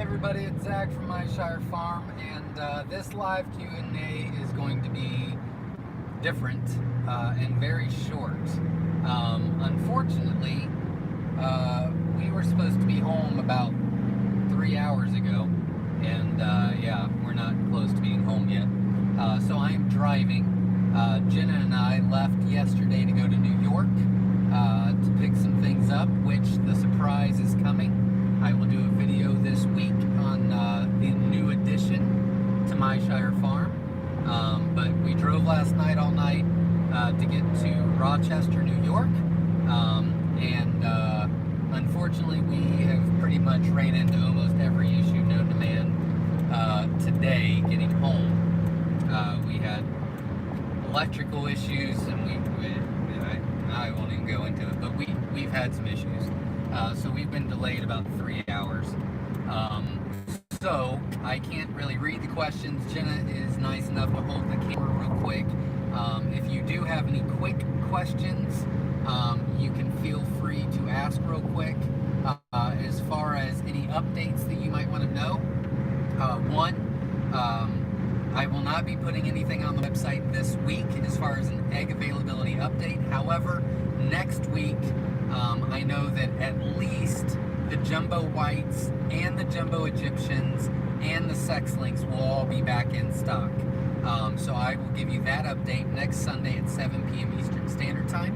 everybody, it's Zach from Myshire Farm, and this live Q&A is going to be different and very short. Unfortunately, we were supposed to be home about 3 hours ago, and yeah, we're not close to being home yet. So I am driving. Jenna and I left yesterday to go to New York to pick some things up, which the surprise is coming. I will do a video this week on the new addition to Myshire Farm. But we drove last night all night to get to Rochester, New York. And unfortunately, we have pretty much ran into almost every issue known to man today getting home. We had electrical issues, and I won't even go into it, but we've had some issues. So we've been delayed about 3 hours. So I can't really read the questions. Jenna is nice enough to hold the camera real quick. If you do have any quick questions, you can feel free to ask real quick. As far as any updates that you might want to know, I will not be putting anything on the website this week as far as an egg availability update. However, next week, I know that at least the jumbo whites and the jumbo Egyptians and the sex links will all be back in stock. So I will give you that update next Sunday at 7 p.m. Eastern Standard Time.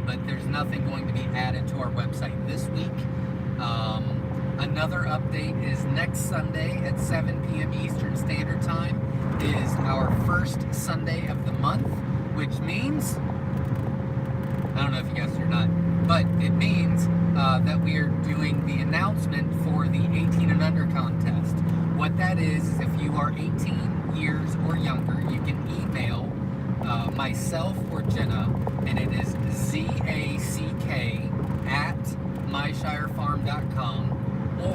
But there's nothing going to be added to our website this week. Another update is next Sunday at 7 p.m. Eastern Standard Time is our first Sunday of the month, which means, I don't know if you guessed it or not, but it means that we are doing the announcement for the 18 and under contest. What that is if you are 18 years or younger, you can email myself or Jenna, and it is zack@myshirefarm.com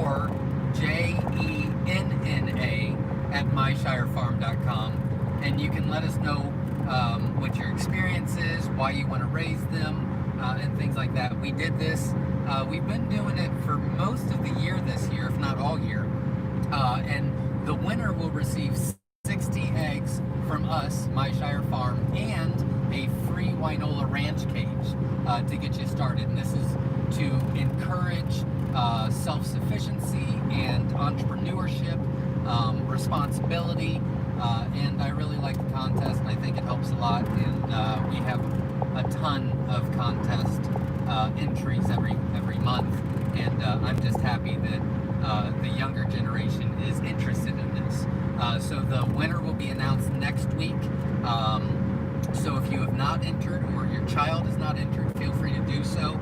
or jenna@myshirefarm.com, and you can let us know what your experience is, why you want to raise them, and things like that. We did this, we've been doing it for most of the year this year, if not all year, and the winner will receive 60 eggs from us, Myshire Farm, and a free Winola Ranch cage to get you started. And this is to encourage self-sufficiency and entrepreneurship, responsibility, and I really like the contest, and I think it helps a lot. And we have a ton of contest entries every month, and I'm just happy that the younger generation is interested in this. So the winner will be announced next week. So if you have not entered or your child is not entered, feel free to do so.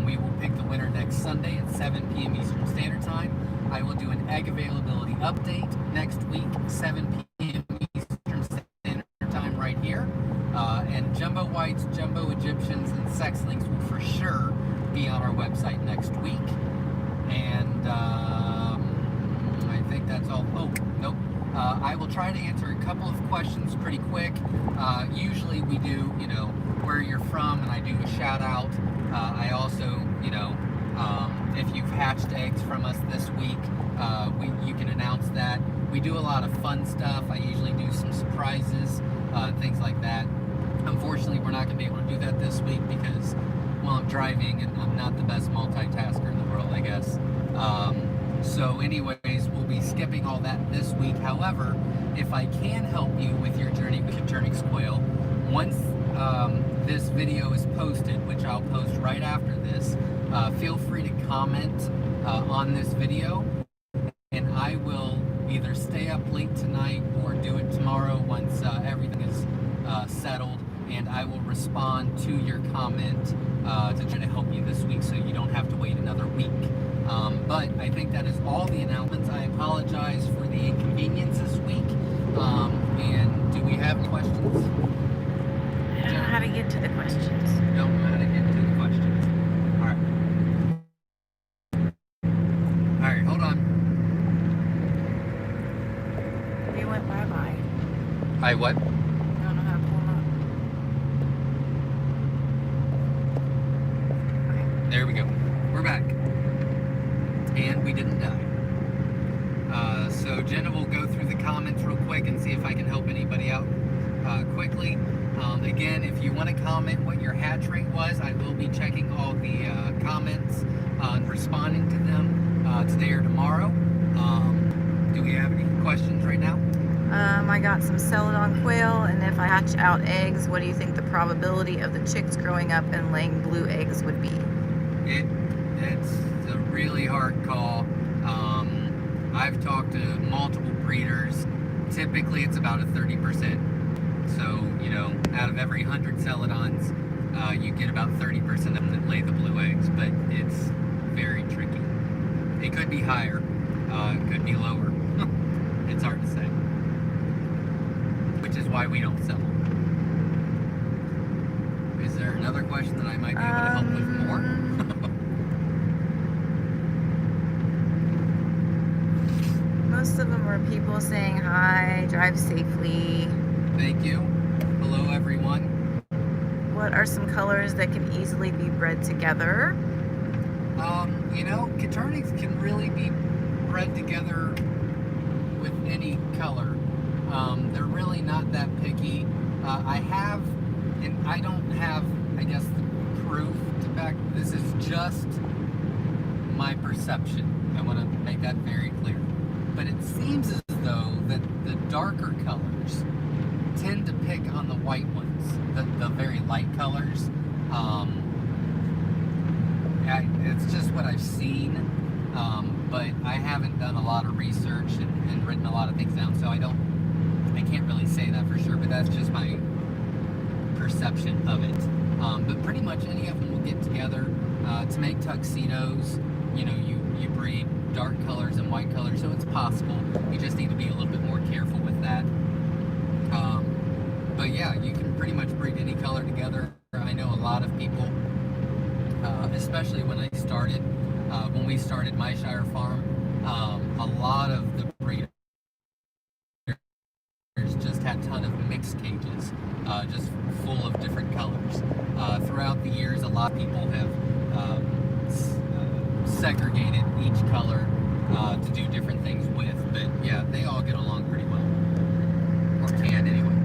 We will pick the winner next Sunday at 7 p.m. Eastern Standard Time. I will do an egg availability update next week, 7 p.m. Eastern Standard Time right here. And jumbo whites, jumbo Egyptians, and sex links will for sure be on our website next week. And I think that's all. Oh, nope. I will try to answer a couple of questions pretty quick. Usually we do, where you're from, and I do a shout out. I also, if you've hatched eggs from us this week, you can announce that. We do a lot of fun stuff. I usually do some surprises, things like that. Unfortunately, we're not going to be able to do that this week because, well, I'm driving and I'm not the best multitasker in the world, I guess. So anyways, we'll be skipping all that this week. However, if I can help you with your journey with Katrinex quail, once this video is posted, which I'll post right after this, feel free to comment on this video, and I will either stay up late tonight or do it tomorrow once everything is settled, and I will respond to your comment to try to help you this week so you don't have to wait another week. But I think that is all the announcements. I apologize for the inconvenience this week. And do we have questions? I don't know how to get to the questions. Don't know how to get to the questions. Alright, hold on. We went bye-bye. I what? I don't know how to pull them up. Okay. There we go. We're back. And we didn't die. Jenna will go through the comments real quick and see if I can help anybody out quickly. Again, if you want to comment what your hatch rate was, I will be checking all the comments and responding to them today or tomorrow. Do we have any questions right now? I got some celadon quail, and if I hatch out eggs, what do you think the probability of the chicks growing up and laying blue eggs would be? It's a really hard call. I've talked to multiple breeders. Typically, it's about a 30%. So, you know, out of every 100 celadons, you get about 30% of them that lay the blue eggs, but it's very tricky. It could be higher, it could be lower. It's hard to say. Which is why we don't sell them. Is there another question that I might be able to help with more? Most of them are people saying hi, drive safely. Thank you. Hello, everyone. What are some colors that can easily be bred together? You know, Katrinex can really be bred together with any color. They're really not that picky. I have, and I don't have, I guess, the proof to back. This is just my perception. I want to make that very clear. But it seems as though that the darker colors tend to pick on the white ones, the very light colors. It's just what I've seen, but I haven't done a lot of research and written a lot of things down, so I can't really say that for sure, but that's just my perception of it. But pretty much any of them will get together to make tuxedos. You know, you breed dark colors and white colors, so it's possible. You just need to be a little bit more careful with that. But yeah, you can pretty much breed any color together. I know a lot of people, especially when I started, when we started Myshire farm, a lot of the breeders just had a ton of mixed cages, just full of different colors. Throughout the years, a lot of people have segregated each color to do different things with, but yeah, they all get along pretty well, or can anyway.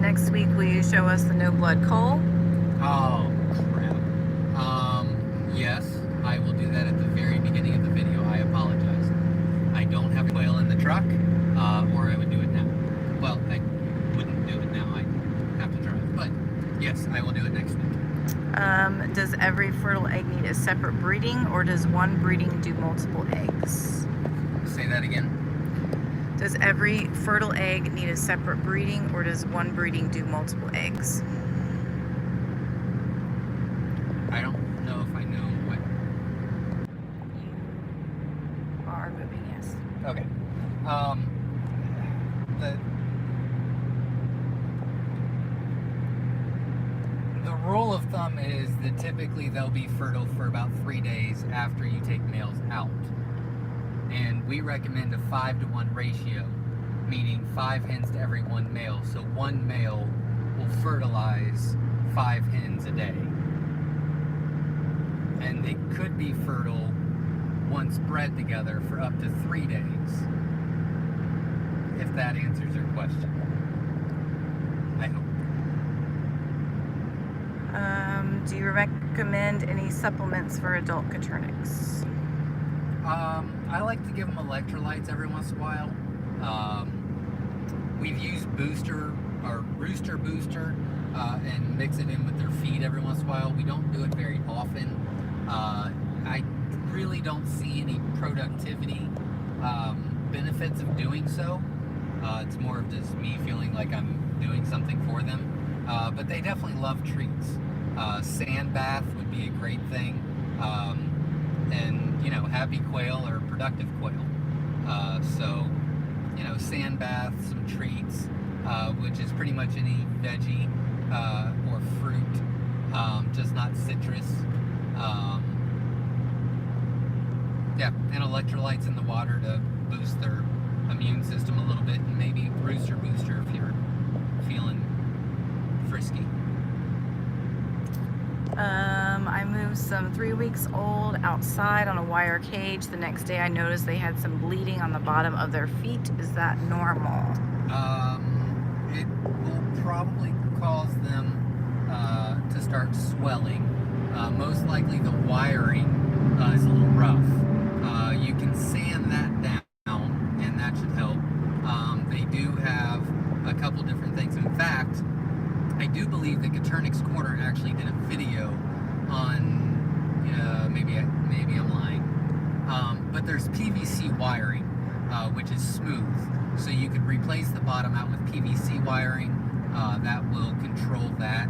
Next week, will you show us the no blood cull? Oh crap. Yes, I will do that at the very beginning of the video. I apologize. I don't have quail in the truck, or I would do it now. Well, I wouldn't do it now. I have to drive, but yes, I will do it next week. Does every fertile egg need a separate breeding, or does one breeding do multiple eggs? Say that again. Does every fertile egg need a separate breeding, or does one breeding do multiple eggs? I don't know if I know what. You are moving, yes. Okay. The rule of thumb is that typically they'll be fertile for about 3 days after you take males out. And we recommend a 5-to-1 ratio, meaning 5 hens to every 1 male. So 1 male will fertilize 5 hens a day. And they could be fertile once bred together for up to 3 days. If that answers your question. I hope. Do you recommend any supplements for adult Katrinex? I like to give them electrolytes every once in a while. We've used Booster or Rooster Booster and mix it in with their feed every once in a while. We don't do it very often. I really don't see any productivity benefits of doing so. It's more of just me feeling like I'm doing something for them. But they definitely love treats. Sand bath would be a great thing. And, you know, happy quail or productive quail. So, you know, sand bath, some treats, which is pretty much any veggie or fruit, just not citrus. Yeah, and electrolytes in the water to boost their immune system a little bit, and maybe Rooster Booster if you're feeling frisky. I moved some 3 weeks old outside on a wire cage. The next day I noticed they had some bleeding on the bottom of their feet. Is that normal? It will probably cause them to start swelling. Most likely the wiring is a little rough. You can sand that down and that should help. They do have a couple different things. In fact, I do believe that Katrinex Corner actually did a video on, maybe I'm lying, but there's PVC wiring, which is smooth. So you could replace the bottom out with PVC wiring. That will control that.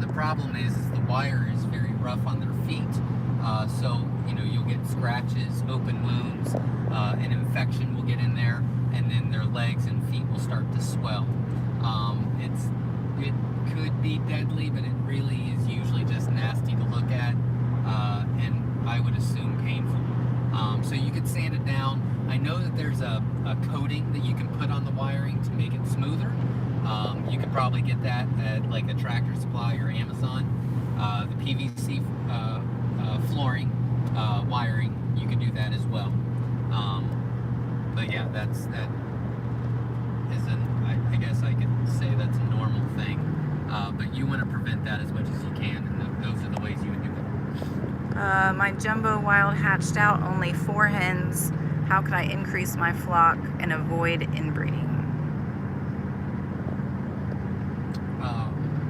The problem is the wire is very rough on their feet. So, you'll get scratches, open wounds, an infection will get in there, and then their legs and feet will start to swell. It could be deadly, but it really is usually just nasty to look at, and I would assume painful. So you could sand it down. I know that there's a coating that you can put on the wiring to make it smoother. You could probably get that at like a Tractor Supply or Amazon. The PVC flooring, wiring, you can do that as well. But yeah, that isn't, I guess I could say that's a normal thing. But you want to prevent that as much as you can, and those are the ways you would do it. My jumbo wild hatched out only 4 hens. How can I increase my flock and avoid inbreeding?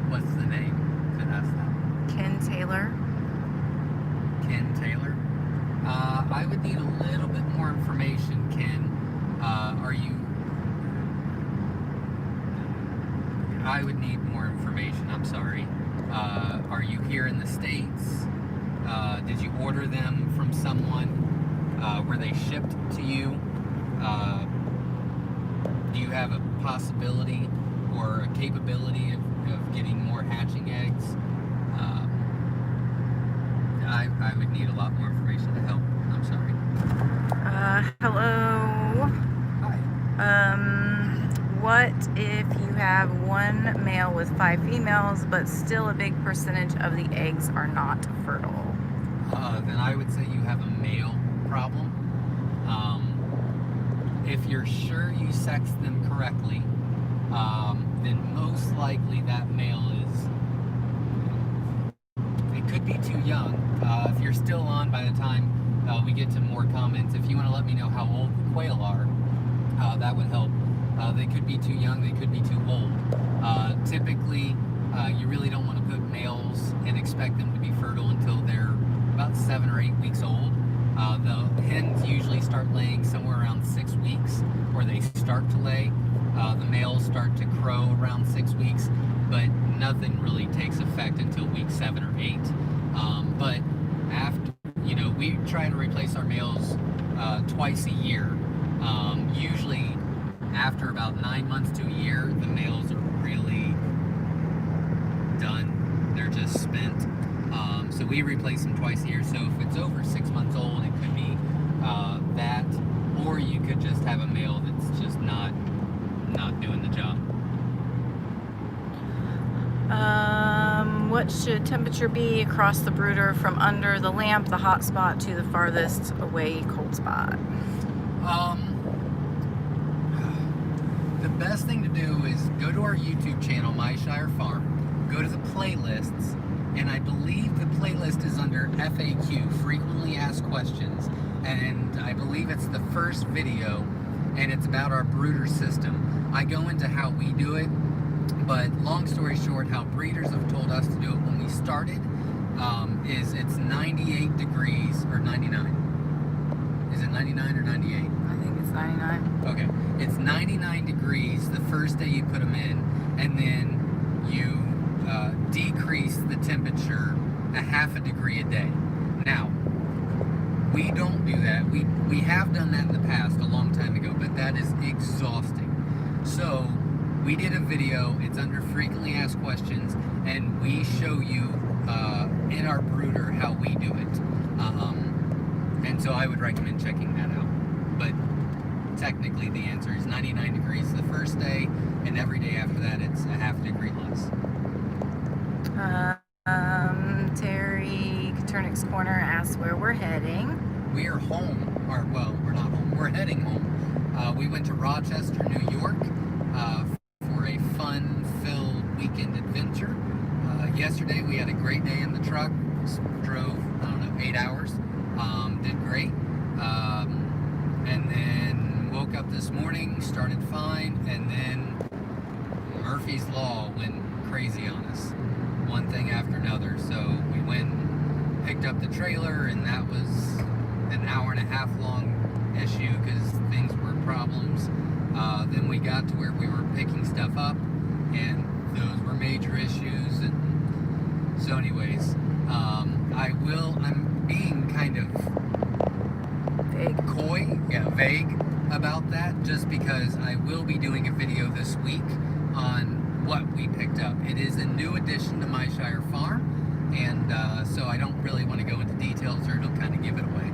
What's the name? Could ask that. Ken Taylor. Ken Taylor. I would need a little bit more information, Ken. I would need more information, I'm sorry. Are you here in the States? Did you order them from someone? Were they shipped to you? Do you have a possibility or a capability of getting more hatching eggs? I would need a lot more information to help. I'm sorry. Hello. Hi. What if you have 1 male with 5 females, but still a big percentage of the eggs are not fertile? Then I would say you have a male problem. If you're sure you sex them correctly, then most likely that male it could be too young. If you're still on by the time we get to more comments, if you want to let me know how old the quail are, that would help. They could be too young, they could be too old. Typically, you really don't want to put males and expect them to be fertile until they're about 7 or 8 weeks old. The hens usually start laying somewhere around 6 weeks, where they start to lay. The males start to crow around 6 weeks, but nothing really takes effect until week 7 or 8. But after, we try to replace our males twice a year. Usually after about 9 months to a year, the males are really done. They're just spent. So we replace them twice a year. So if it's over 6 months old, it could be that, or you could just have a male that's just not doing the job. What should temperature be across the brooder from under the lamp, the hot spot, to the farthest away cold spot? The best thing to do is go to our YouTube channel, Myshire Farm, go to the playlists, and I believe the playlist is under FAQ, Frequently Asked Questions, and I believe it's the first video, and it's about our brooder system. I go into how we do it, but long story short, how breeders have told us to do it when we started is it's 98 degrees, or 99. Is it 99 or 98? I think it's 99. Okay, it's 99 degrees the first day you put them in, and then you decrease the temperature a half a degree a day. Now, we don't do that. We have done that in the past a long time ago, but that is exhausting. So we did a video, it's under Frequently Asked Questions, and we show you in our brooder how we do it. And so I would recommend checking that out. But technically the answer is 99 degrees the first day, and every day after that it's a half degree less. Terry corner asks where we're heading. We are home, or well, we're not home. We're heading home. We went to Rochester, New York, for a fun-filled weekend adventure. Yesterday we had a great day in the truck. Drove, I don't know, 8 hours. Did great. And then woke up this morning, started fine, and then Murphy's Law went crazy on us. One thing after another. So we went and picked up the trailer, and that was an hour and a half long issue because things were problems. Then we got to where we were picking stuff up, and those were major issues. And so anyways, I'm being kind of vague about that, just because I will be doing a video this week on what we picked up. It is a new addition to Myshire farm, and so I don't really want to go into details or it'll kind of give it away.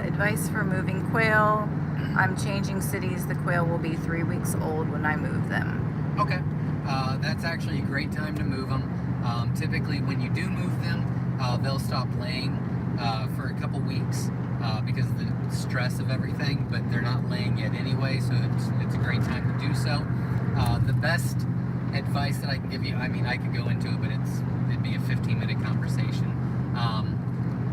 Advice for moving quail. I'm changing cities. The quail will be 3 weeks old when I move them. Okay. That's actually a great time to move them. Typically when you do move them, they'll stop laying for a couple weeks because of the stress of everything, but they're not laying yet anyway, so it's a great time to do so. The best advice that I can give you, I mean, I could go into it, but it'd be a 15-minute conversation.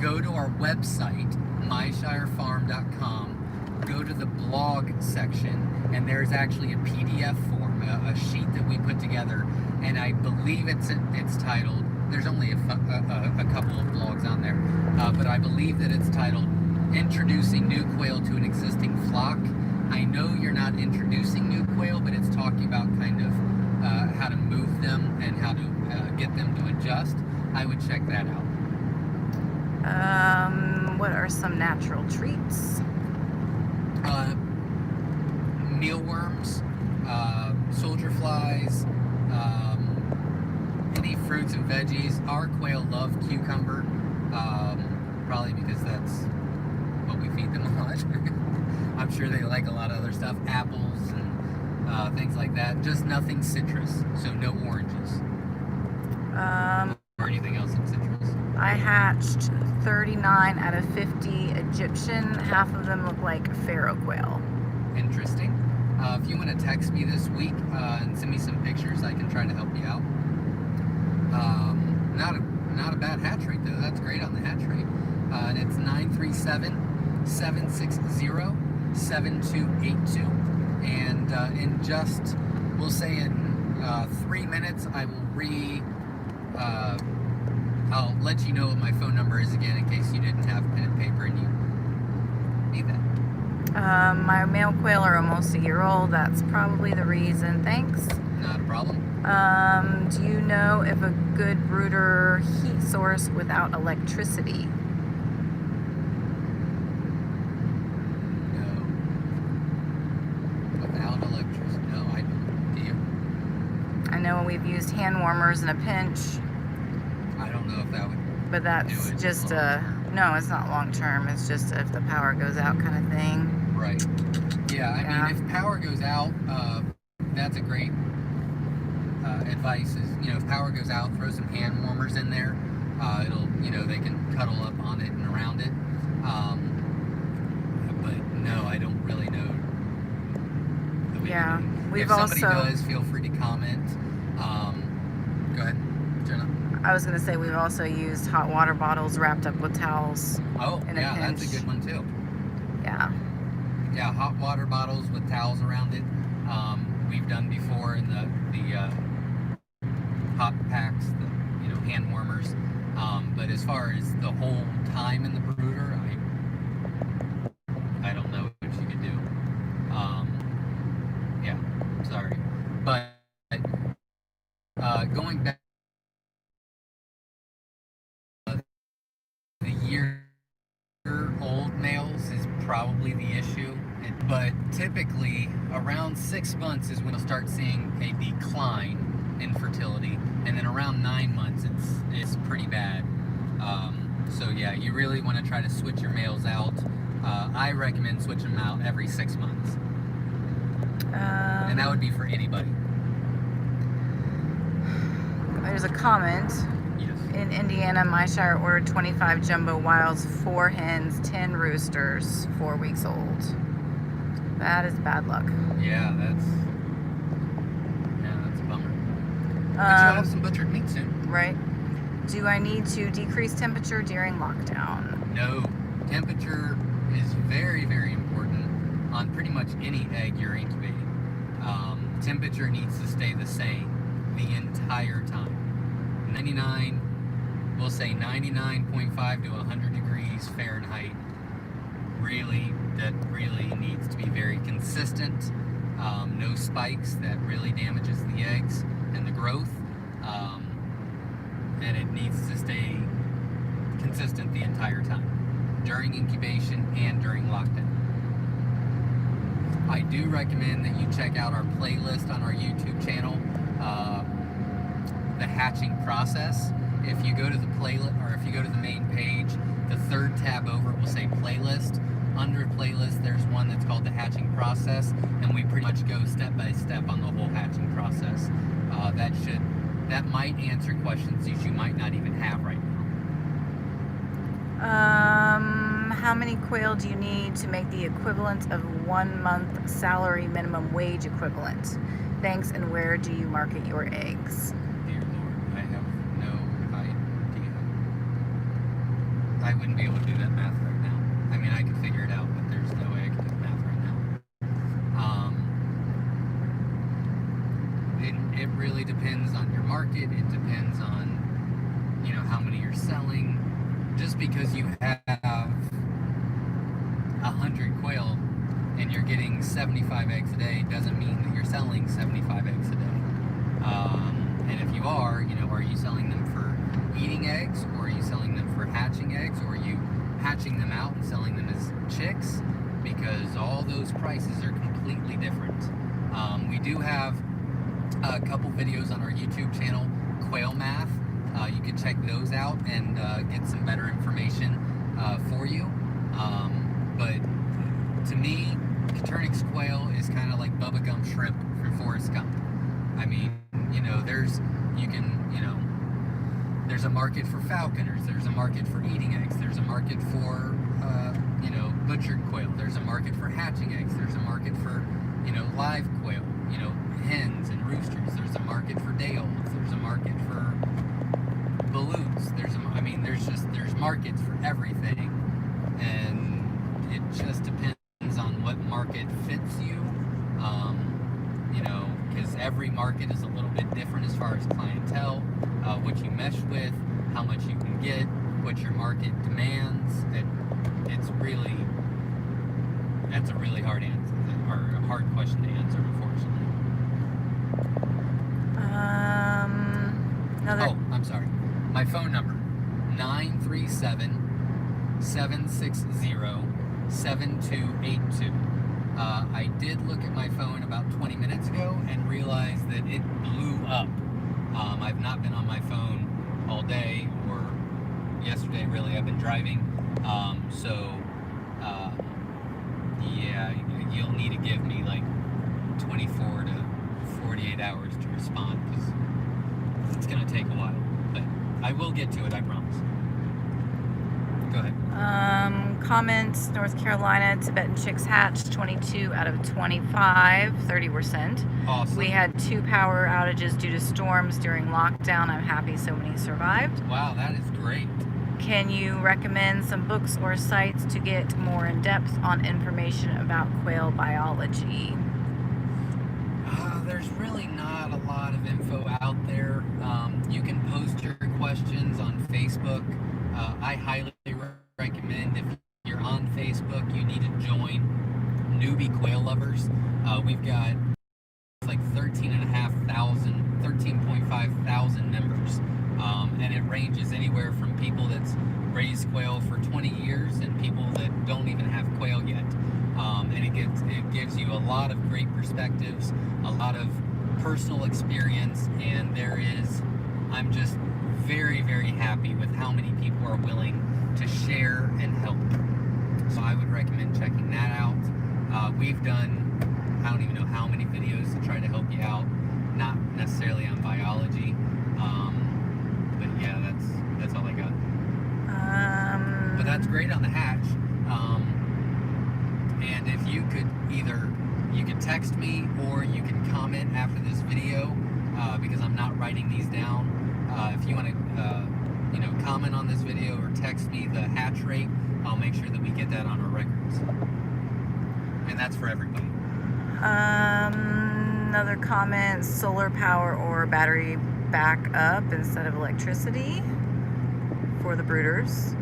Go to our website, myshirefarm.com, go to the blog section, and there's actually a PDF form, a sheet that we put together, and I believe it's titled, there's only a couple of blogs on there, but I believe that it's titled Introducing New Quail to an Existing Flock. I know you're not introducing new quail, but it's talking about kind of how to move them and how to get them to adjust. I would check that out. What are some natural treats? Mealworms, soldier flies, any fruits and veggies. Our quail love cucumber, probably because that's what we feed them a lot. I'm sure they like a lot of other stuff, apples and things like that. Just nothing citrus, so no oranges. Or anything else in citrus. I hatched 39 out of 50 Egyptian. Half of them look like pharaoh quail. Interesting. If you want to text me this week and send me some pictures, I can try to help you out. Not a bad hatch rate though. That's great on the hatch rate. And it's 937-760-7282. And in just, we'll say in 3 minutes, I will I'll let you know what my phone number is again in case you didn't have pen and paper and you need that. My male quail are almost a year old. That's probably the reason. Thanks. Not a problem. Do you know if a good brooder heat source without electricity? No. Without electricity? No, I don't. Do you? I know we've used hand warmers in a pinch. I don't know if that would. But that's just no, it's not long term. It's just if the power goes out kind of thing. Right. Yeah, I mean, if power goes out, that's a great advice is, if power goes out, throw some hand warmers in there. It'll, they can cuddle up on it and around it. But no, I don't really know. Yeah, if somebody does, feel free to comment. Go ahead, Jenna. I was going to say we've also used hot water bottles wrapped up with towels. Oh, in a yeah, pinch. that's a good one too. Yeah. Yeah, hot water bottles with towels around it. We've done before in the hot packs, the hand warmers. But as far as the whole time in the brooder, I don't know what you could do. Yeah, sorry. But going back, the year-old males is probably the issue. But typically, around 6 months is when you'll start seeing a decline in fertility, and then around 9 months, it's pretty bad. So yeah, you really want to try to switch your males out. I recommend switching them out every 6 months, and that would be for anybody. There's a comment. Yes. In Indiana, Myshire ordered 25 jumbo wilds, 4 hens, 10 roosters, 4 weeks old. That is bad luck. Yeah, that's a bummer. But you'll have some butchered meat soon. Right. Do I need to decrease temperature during lockdown? No. Temperature is very, very important on pretty much any egg you're incubating. Temperature needs to stay the same the entire time. 99, we'll say 99.5 to 100 degrees Fahrenheit. That really needs to be very consistent. No spikes that really damages the eggs and the growth. And it needs to stay consistent the entire time, during incubation and during lockdown. I do recommend that you check out our playlist on our YouTube channel, the hatching process. If you go to the playlist, or if you go to the main page, the third tab over will say playlist. Under playlist, there's one that's called the hatching process, and we pretty much go step by step on the whole hatching process. That might answer questions that you might not even have right now. How many quail do you need to make the equivalent of 1 month salary minimum wage equivalent? Thanks, and where do you market your eggs? Dear Lord, I have no idea. I wouldn't be able to do that math right now. I mean, I could figure it out, but there's no way I could do the math right now. It really depends on your market. It depends on, how many you're selling. Just because you have 100 quail and you're getting 75 eggs a day doesn't mean that you're selling 75 eggs a day. And if you are, are you selling them for eating eggs, or are you selling them for hatching eggs, or are you hatching them out and selling them as chicks? Because all those prices are completely different. We do have a couple videos on our YouTube channel, Quail Math. You can check those out and get some better information for you. But to me, Katrinex quail is kind of like bubblegum shrimp from Forrest Gump. I mean, there's a market for falconers, there's a market for eating eggs, there's a market for, butchered quail, there's a market for hatching eggs, there's a market for, live quail, hens and roosters, there's a market for day olds, there's a market for balloons, there's markets for everything, and it just depends on what market fits you, because every market is a little bit different as far as clientele, what you mesh with, how much you can get, what your market demands. That's a really hard answer, or a hard question to answer, unfortunately. Oh, I'm sorry. My phone number, 937-760-7282. I did look at my phone about 20 minutes ago and realized that it blew up. I've not been on my phone all day, or yesterday really. I've been driving. Yeah, you'll need to give me like 24 to 48 hours to respond, because it's going to take a while. But I will get to it, I promise. Go ahead. Comments, North Carolina, Tibetan chicks hatched, 22 out of 25, 30%. Awesome. We had 2 power outages due to storms during lockdown. I'm happy so many survived. Wow, that is great. Can you recommend some books or sites to get more in depth on information about quail biology? There's really not a lot of info out there. You can post your questions on Facebook. I highly recommend, if you're on Facebook, you need to join Newbie Quail Lovers. We've got like 13.5 thousand members. And it ranges anywhere from people that's raised quail for 20 years and people that don't even have quail yet. And it gives you a lot of great perspectives, a lot of personal experience, and I'm just very, very happy with how many people are willing to share and help. So I would recommend checking that out. We've done, I don't even know how many videos to try to help you out, not necessarily on biology. But Yeah, that's all I got. But that's great on the hatch. And if you could you could text me or you can comment after this video, because I'm not writing these down. If you want to, comment on this video or text me the hatch rate, I'll make sure that we get that on our records. And that's for everybody. Another comment, solar power or battery backup instead of electricity for the brooders.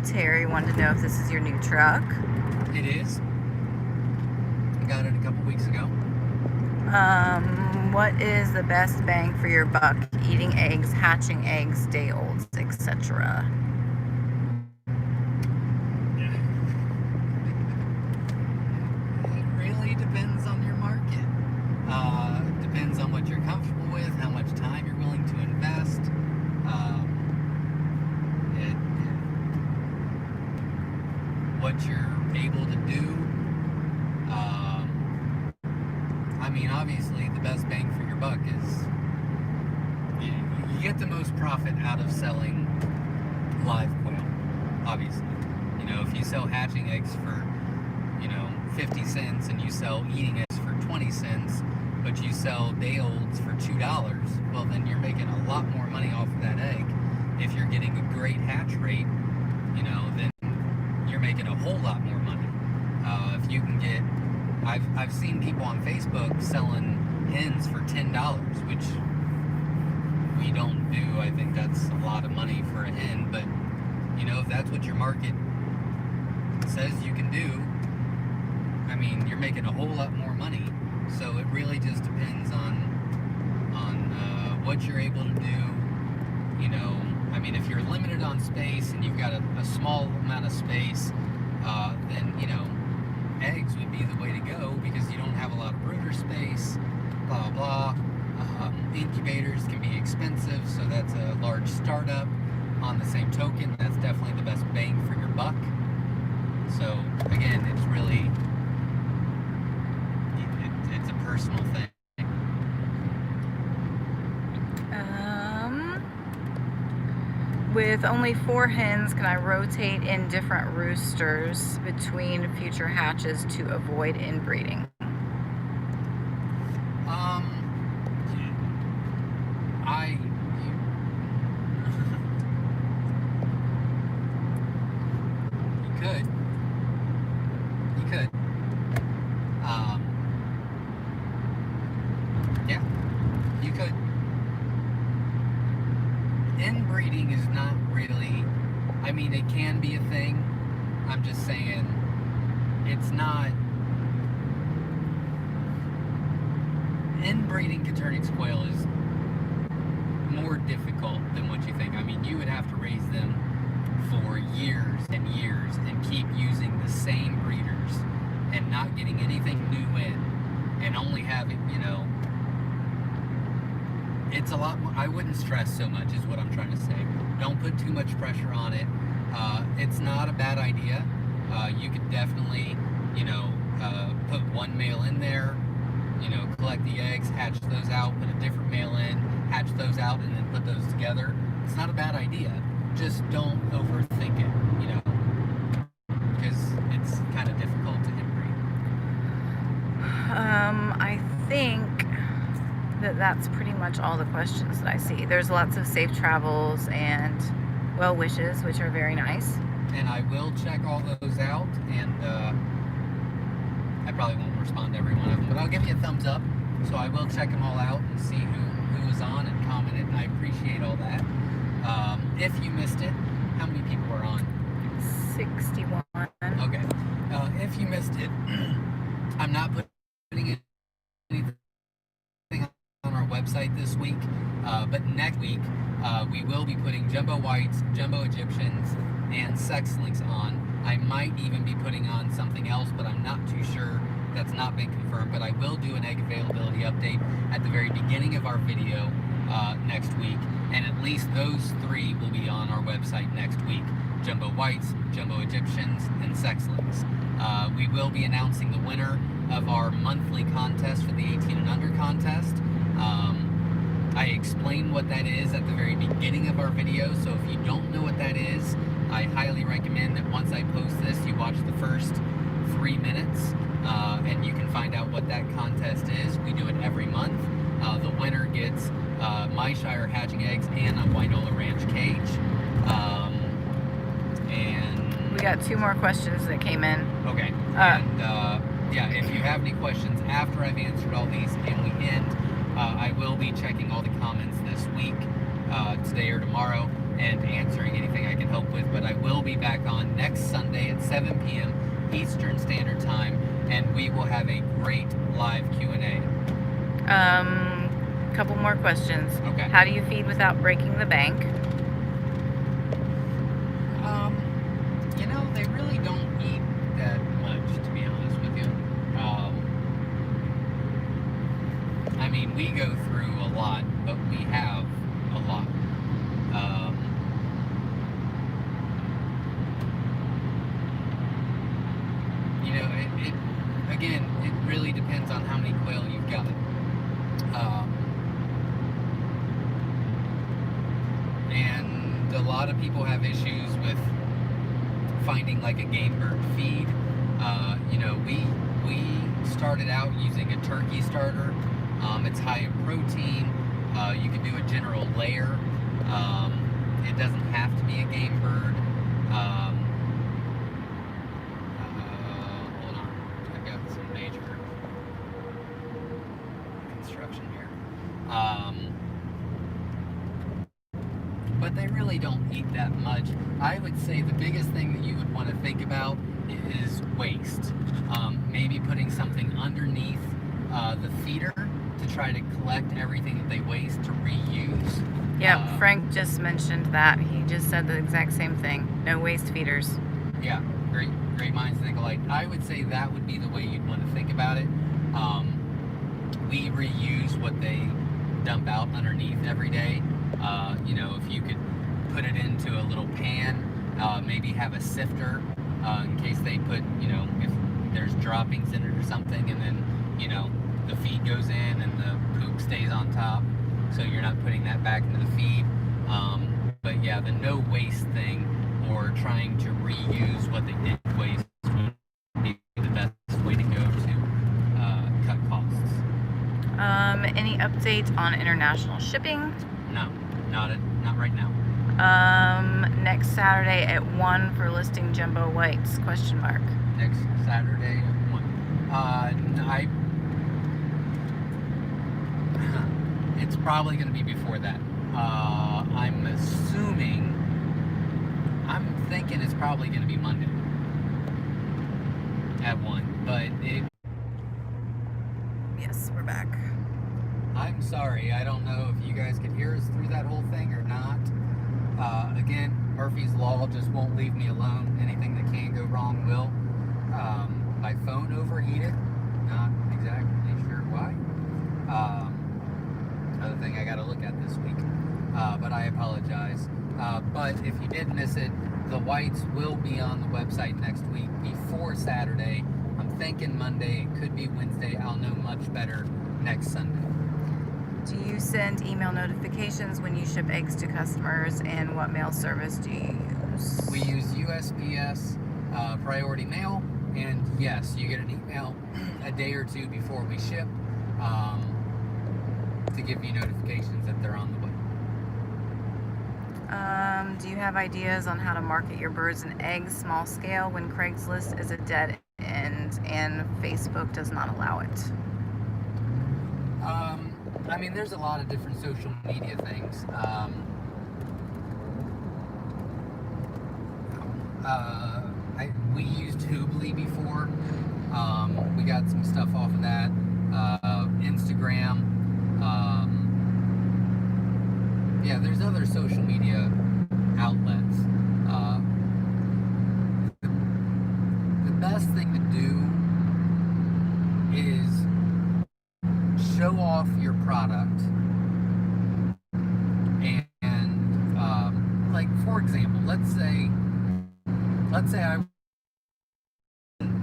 Terry wanted to know if this is your new truck. It is. I got it a couple weeks ago. What is the best bang for your buck? Eating eggs, hatching eggs, day olds, etc. It really depends on your market. Depends on what you're comfortable with, how much time you're willing to invest. What you're able to do. Obviously, the best bang for your buck is you get the most profit out of selling live quail. Obviously, if you sell hatching eggs for 50 cents and you sell eating eggs for 20 cents, but you sell day olds for $2, well, then you're making a lot more money off of that egg. If you're getting a great hatch rate, then you're making a whole lot more money. If you can get, I've seen people on Facebook selling hens for $10, which we don't do. I think that's a lot of money for a hen, but if that's what your market says you can do, you're making a whole lot more money. So it really just depends on what you're able to do. If you're limited on space and you've got a small amount of space, then eggs would be the way to go because you don't have a lot of brooder space. Blah blah. Incubators can be expensive, so that's a large startup. On the same token, that's definitely the best bang for your buck. So again, it's really it's a personal thing. With only 4 hens, can I rotate in different roosters between future hatches to avoid inbreeding? You could. Yeah, you could. Inbreeding is not really, it can be a thing. I'm just saying it's not. Inbreeding Katrinex quail is more difficult than what you think. You would have to raise them for years and years and keep using the same breeders and not getting anything new in, and only having, it's a lot more. I wouldn't stress so much is what I'm trying to say. Don't put too much pressure on it. It's not a bad idea. You could definitely, put one male in there, collect the eggs, hatch those out, put a different male in, hatch those out, and then put those together. It's not a bad idea. Just don't overthink it, because it's kind of difficult to inbreed. I think that's pretty much all the questions that I see. There's lots of safe travels and well wishes, which are very nice. And I will check all those out, and I probably won't respond to every one of them, but I'll give you a thumbs up. So I will check them all out and see who was on and commented, and I appreciate all that. If you missed it, how many people were on? 61. Okay. If you missed it, I'm not putting anything on our website this week, but next week we will be putting jumbo whites, jumbo Egyptians, and sex links on. I might even be putting on something else, but I'm not too sure. That's not been confirmed, but I will do an egg availability update at the very beginning of our video next week, and at least those 3 will be on our website next week: jumbo whites, jumbo Egyptians, and sex links. We will be announcing the winner of our monthly contest for the 18 and under contest. I explain what that is at the very beginning of our video, so if you don't know what that is, I highly recommend that once I post this, you watch the first 3 minutes, and you can find out what that contest is. We do it every month. The winner gets Myshire hatching eggs and a Wynola Ranch cage. And We got 2 more questions that came in. okay. Yeah, if you have any questions after I've answered all these and we end, I will be checking all the comments this week, today or tomorrow, and answering anything I can help with. But I will be back on next Sunday at 7 p.m. Eastern Standard Time, and we will have a great live Q&A. Couple more questions. Okay. How do you feed without breaking the bank? You know, they really don't eat that much, to be honest with you. I mean, we go through a lot, but we have a lot. You know, again, it really depends on how many quail you've got. And a lot of people have issues with finding like a game bird feed. You know, we started out using a turkey starter. It's high in protein. You can do a general layer. It doesn't have to be a game bird. Hold on, I've got some major construction here. But they really don't eat that much. I would say the biggest thing that you would want to think about is waste. Maybe putting something underneath the feeder to try to collect everything that they waste to reuse. Yep, Frank just mentioned that. He just said the exact same thing. No waste feeders. Yeah, great minds think alike. I would say that would be the way you'd want to think about it. We reuse what they dump out underneath every day. You know, if you could put it into a little pan, maybe have a sifter in case they put, you know, if there's droppings in it or something, and then, you know, the feed goes in and the poop stays on top, so you're not putting that back into the feed. But yeah, the no waste thing, or trying to reuse what they did waste, would be the best way to go to cut costs. Any updates on international shipping? No, not right now. Next Saturday at 1 for listing jumbo whites, question mark. Next Saturday at 1. It's probably going to be before that. I'm thinking it's probably going to be Monday at 1. But Yes, we're back. I'm sorry, I don't know if you guys could hear us through that whole thing or not. Again, Murphy's Law just won't leave me alone. Anything that can go wrong will. My phone overheated. Not exactly sure why. Another thing I got to look at this week. But I apologize. But if you did miss it, the whites will be on the website next week before Saturday. I'm thinking Monday. It could be Wednesday. I'll know much better next Sunday. Do you send email notifications when you ship eggs to customers, and what mail service do you use? We use USPS priority mail, and yes, you get an email a day or two before we ship to give you notifications that they're on the way. Do you have ideas on how to market your birds and eggs small scale when Craigslist is a dead end and Facebook does not allow it? I mean, there's a lot of different social media things. We used Hoobly before. We got some stuff off of that. Instagram. Yeah, there's other social media outlets. The best thing to do is show off your product, and like, for example, let's say I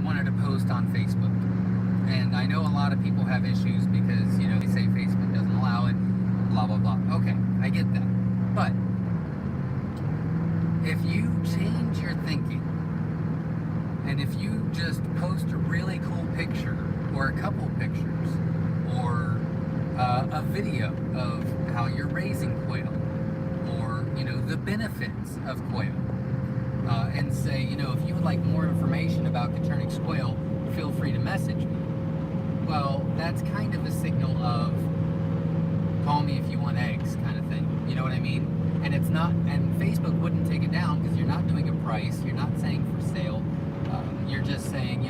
wanted to post on Facebook, and I know a lot of people have issues because, you know, they say Facebook doesn't allow it. A blah, blah, blah. Okay, I get that. But if you change your thinking, and if you just post a really cool picture, or a couple pictures, or a video of how you're raising quail, or, the benefits of quail, and say, if you would like more information about Katrinex quail, feel free to message me. Well, that's kind of a signal of call me if you want eggs kind of thing. You know what I mean? And it's not, and Facebook wouldn't take it down because you're not doing a price, you're not saying for sale, you're just saying,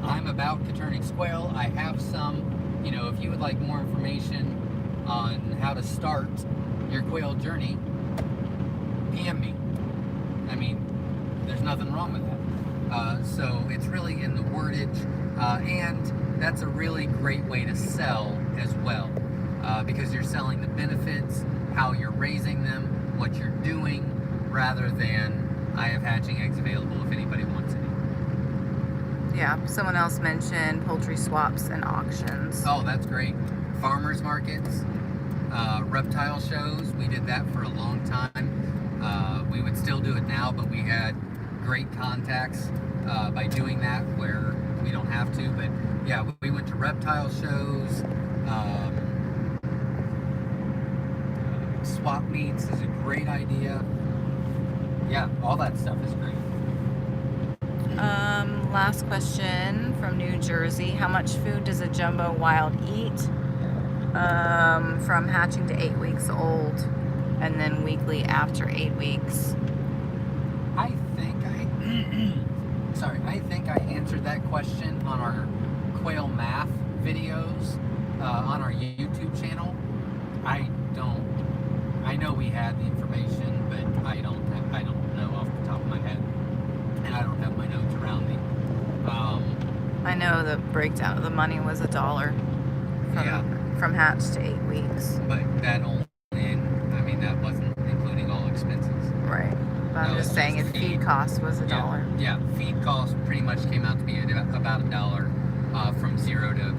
I'm about Katrinex quail, I have some, if you would like more information on how to start your quail journey, PM me. I mean, there's nothing wrong with that. So it's really in the wordage, and that's a really great way to sell as well, because you're selling the benefits, how you're raising them, what you're doing, rather than I have hatching eggs available if anybody wants any. Yeah, someone else mentioned poultry swaps and auctions. Oh, that's great. Farmers markets, reptile shows, we did that for a long time. We would still do it now, but we had great contacts by doing that where we don't have to. But yeah, we went to reptile shows. Swap meets is a great idea. Yeah, all that stuff is great. Last question from New Jersey. How much food does a jumbo wild eat from hatching to 8 weeks old, and then weekly after 8 weeks? I think I answered that question on our quail math videos on our YouTube channel. I know we had the information, but I don't know off the top of my head, and I don't have my notes around me. I know the breakdown of the money was $1 from hatch to 8 weeks. But that wasn't including all expenses. Right. But I'm just saying if feed cost was $1. Yeah, feed cost pretty much came out to be about $1 from 0 to,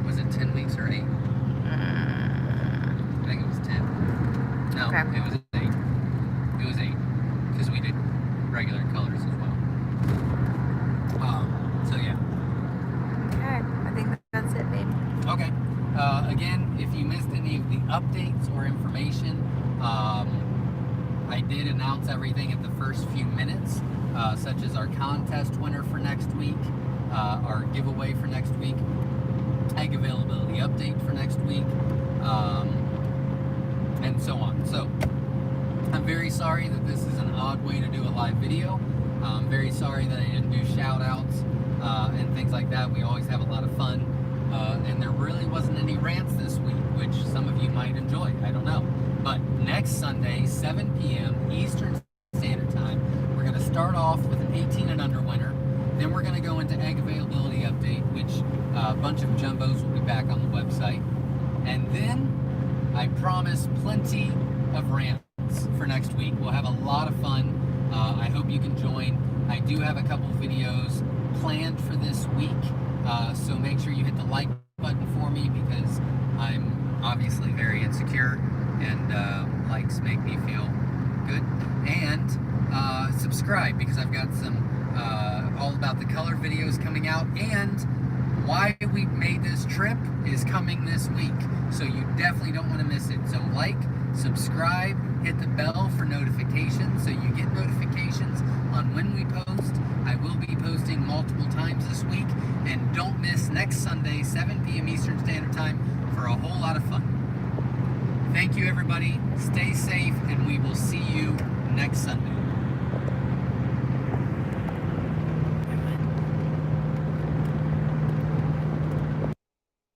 was it 10 weeks or 8? I think it was 10. No, okay. It was 8. It was 8 because we did regular colors as well. So yeah. Okay, I think that's it, babe. Okay. Again, if you missed any of the updates or information, I did announce everything at the first few minutes, such as our contest winner for next week, our giveaway for next week, egg availability update for next week, and so on. So I'm very sorry that this is an odd way to do a live video. I'm very sorry that I didn't do shout outs and things like that. We always have a lot of fun, and there really wasn't any rants this week, which some of you might enjoy. I don't know. But next Sunday, 7 p.m. Eastern Standard Time, we're going to start off with an 18 and under winner. Then we're going to go into egg availability update, which a bunch of jumbos will be back on the website. And then I promise plenty of rants for next week. We'll have a lot of fun. I hope you can join. I do have a couple videos planned for this week, so make sure you hit the like button for me because I'm obviously very insecure, and likes make me feel good. And subscribe because I've got some all about the color videos coming out, and why we made this trip is coming this week, so you definitely don't want to miss it. So like, subscribe, hit the bell for notifications so you get notifications on when we post. I will be posting multiple times this week, and don't miss next Sunday, 7 p.m. Eastern Standard Time, for a whole lot of fun. Thank you, everybody. Stay safe, and we will see you next Sunday.